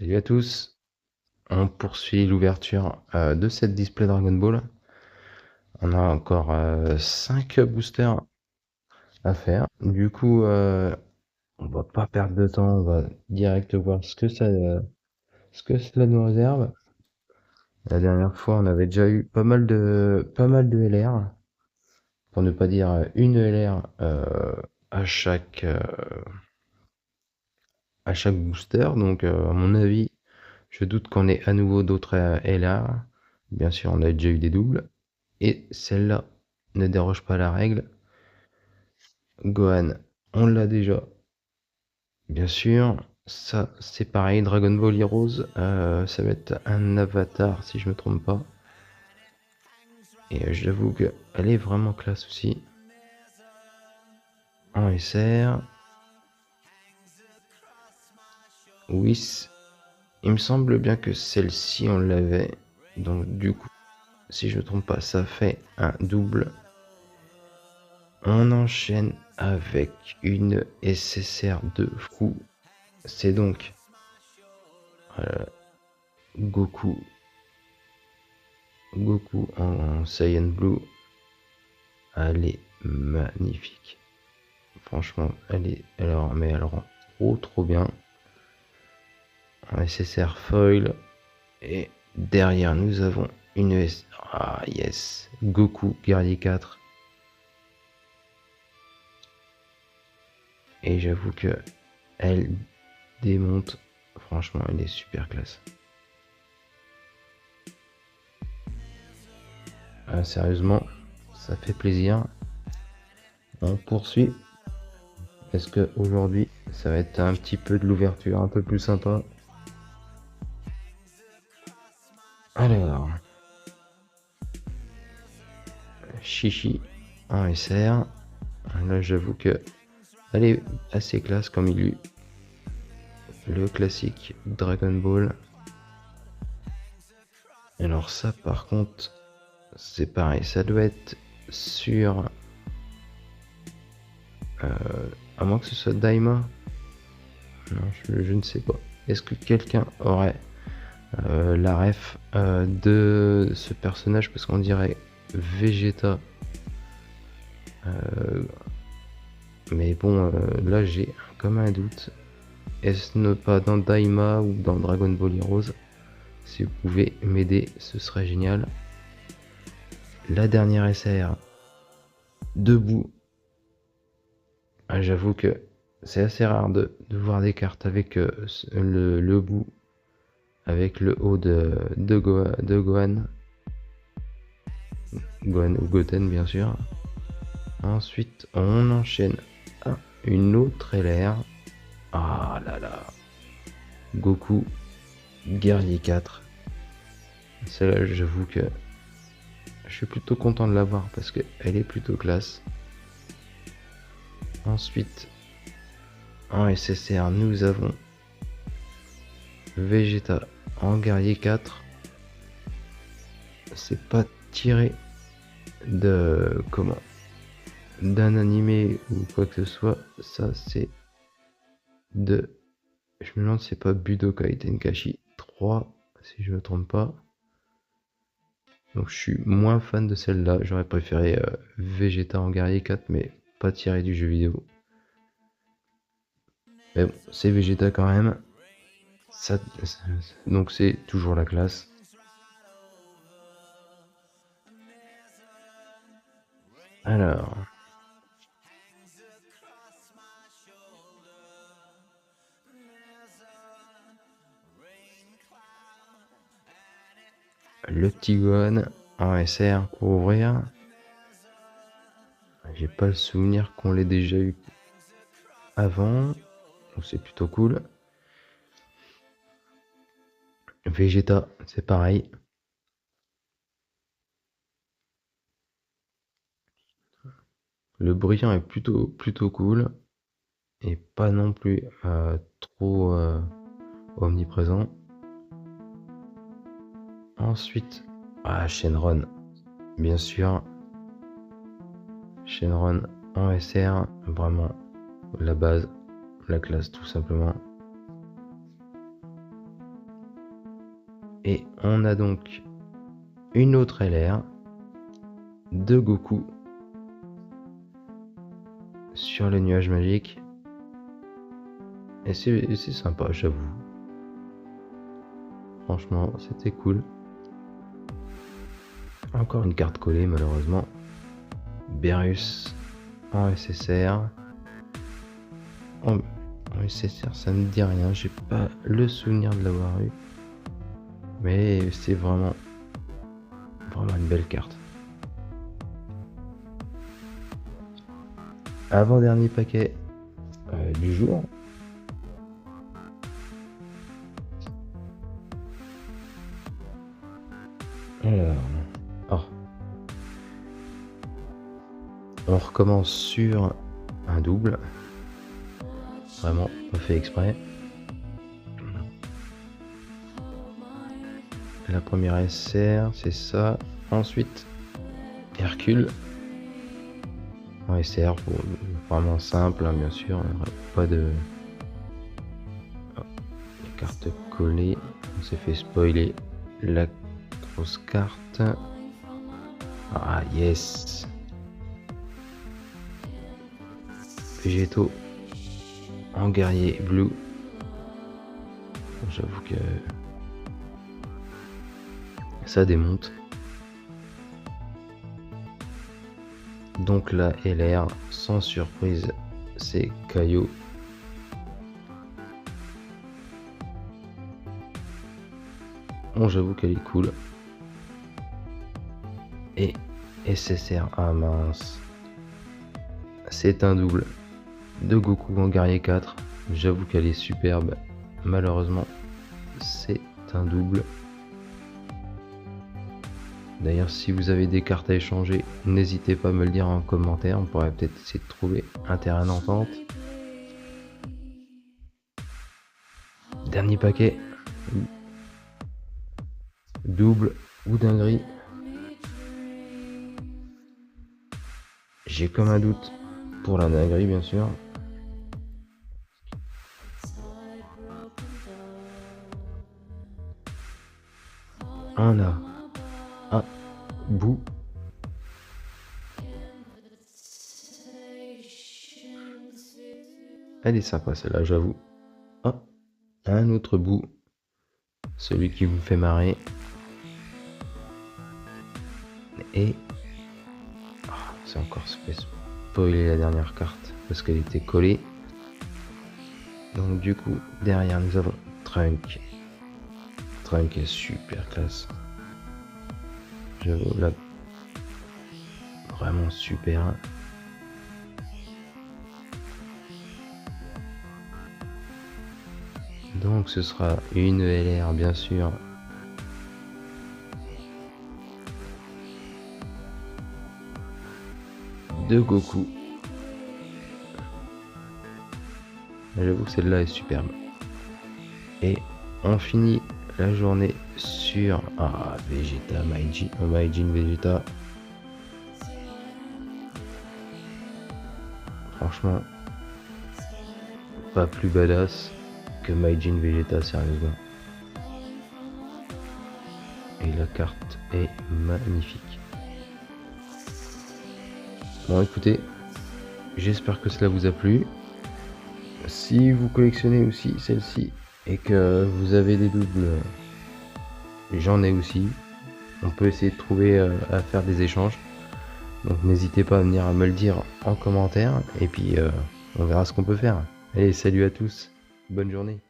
Salut à tous, on poursuit l'ouverture de cette display Dragon Ball. On a encore 5 boosters à faire. Du coup, on va pas perdre de temps, on va direct voir ce que cela nous réserve. La dernière fois, on avait déjà eu pas mal de LR, pour ne pas dire une LR à à chaque booster. Donc, à mon avis, je doute qu'on ait à nouveau d'autres LR. Bien sûr, on a déjà eu des doubles. Et celle-là ne déroge pas à la règle. Gohan, on l'a déjà. Bien sûr, ça c'est pareil. Dragon Ball Heroes, ça va être un avatar si je me trompe pas. Et j'avoue qu'elle est vraiment classe aussi. En SR. Whis. Il me semble bien que celle-ci on l'avait. Donc du coup, si je me trompe pas, ça fait un double. On enchaîne avec une SSR de fou. C'est donc Goku. Goku en Saiyan Blue. Elle est magnifique. Franchement, elle rend trop bien. Un SSR foil. Et derrière, nous avons une S. Ah yes. Goku Guerrier 4. Et j'avoue que elle démonte. Franchement, elle est super classe. Ah, sérieusement, ça fait plaisir. On poursuit. Est-ce que aujourd'hui, ça va être un petit peu de l'ouverture un peu plus sympa? Alors, Chichi en SR. Là, j'avoue que elle est assez classe comme il eut le classique Dragon Ball. Alors ça, par contre, c'est pareil. Ça doit être sur... à moins que ce soit Daima. Non, je ne sais pas. Est-ce que quelqu'un aurait la ref de ce personnage? Parce qu'on dirait Vegeta. Mais bon, là j'ai comme un doute. Est-ce ne pas dans Daima ou dans Dragon Ball Heroes? Si vous pouvez m'aider, ce serait génial. La dernière SR, debout. Ah, j'avoue que c'est assez rare de voir des cartes avec le bout, avec le haut de Gohan. Gohan ou Goten, bien sûr. Ensuite, on enchaîne à une autre LR. Ah là là. Goku, Guerrier 4. Celle-là, j'avoue que je suis plutôt content de l'avoir parce qu'elle est plutôt classe. Ensuite, en SSR, nous avons Vegeta en Guerrier 4. C'est pas tiré de comment d'un animé ou quoi que ce soit. Ça, c'est de... Je me demande si c'est pas Budokai Tenkaichi 3, si je me trompe pas. Donc je suis moins fan de celle-là. J'aurais préféré Vegeta en Guerrier 4, mais pas tiré du jeu vidéo. Mais bon, c'est Vegeta quand même. Ça, donc c'est toujours la classe. Alors, le petit Gohan en SR pour ouvrir. J'ai pas le souvenir qu'on l'ait déjà eu avant. Donc c'est plutôt cool. Vegeta, c'est pareil. Le brillant est plutôt cool. Et pas non plus trop omniprésent. Ensuite, Shenron, bien sûr. Shenron en SR, vraiment la base, la classe tout simplement. Et on a donc une autre LR de Goku sur le nuage magique. Et c'est sympa, j'avoue. Franchement, c'était cool. Encore une carte collée, malheureusement. Berus en SSR. En SSR, ça ne me dit rien. J'ai pas le souvenir de l'avoir eu. Mais c'est vraiment une belle carte. Avant-dernier paquet du jour. Alors, on recommence sur un double. Vraiment, pas fait exprès. La première SR, c'est ça. Ensuite, Hercule. En SR, vraiment simple, hein, bien sûr. Pas de... Oh, les cartes collées. On s'est fait spoiler la grosse carte. Ah, yes. Végétaux en guerrier blue. J'avoue que ça démonte. Donc la LR, sans surprise, c'est Caillou. Bon, j'avoue qu'elle est cool. Et SSR, ah mince. C'est un double de Goku en guerrier 4. J'avoue qu'elle est superbe. Malheureusement, c'est un double. D'ailleurs, si vous avez des cartes à échanger, n'hésitez pas à me le dire en commentaire. On pourrait peut-être essayer de trouver un terrain d'entente. Dernier paquet. Double ou dinguerie. J'ai comme un doute pour la dinguerie, bien sûr. On a un bout. Elle est sympa celle-là, j'avoue. Oh, un autre bout. Celui qui me fait marrer. Et oh, c'est encore spoiler la dernière carte parce qu'elle était collée. Donc du coup, derrière nous avons Trunk. Trunk est super classe. J'avoue là, vraiment super. Donc ce sera une LR bien sûr. De Goku. J'avoue que celle-là est superbe. Et on finit la journée sur Vegeta, Majin Vegeta. Franchement, pas plus badass que Majin Vegeta, sérieusement. Et la carte est magnifique. Bon, écoutez, j'espère que cela vous a plu. Si vous collectionnez aussi celle-ci et que vous avez des doubles, j'en ai aussi. On peut essayer de trouver à faire des échanges. Donc n'hésitez pas à venir me le dire en commentaire et puis on verra ce qu'on peut faire. Allez, salut à tous, bonne journée.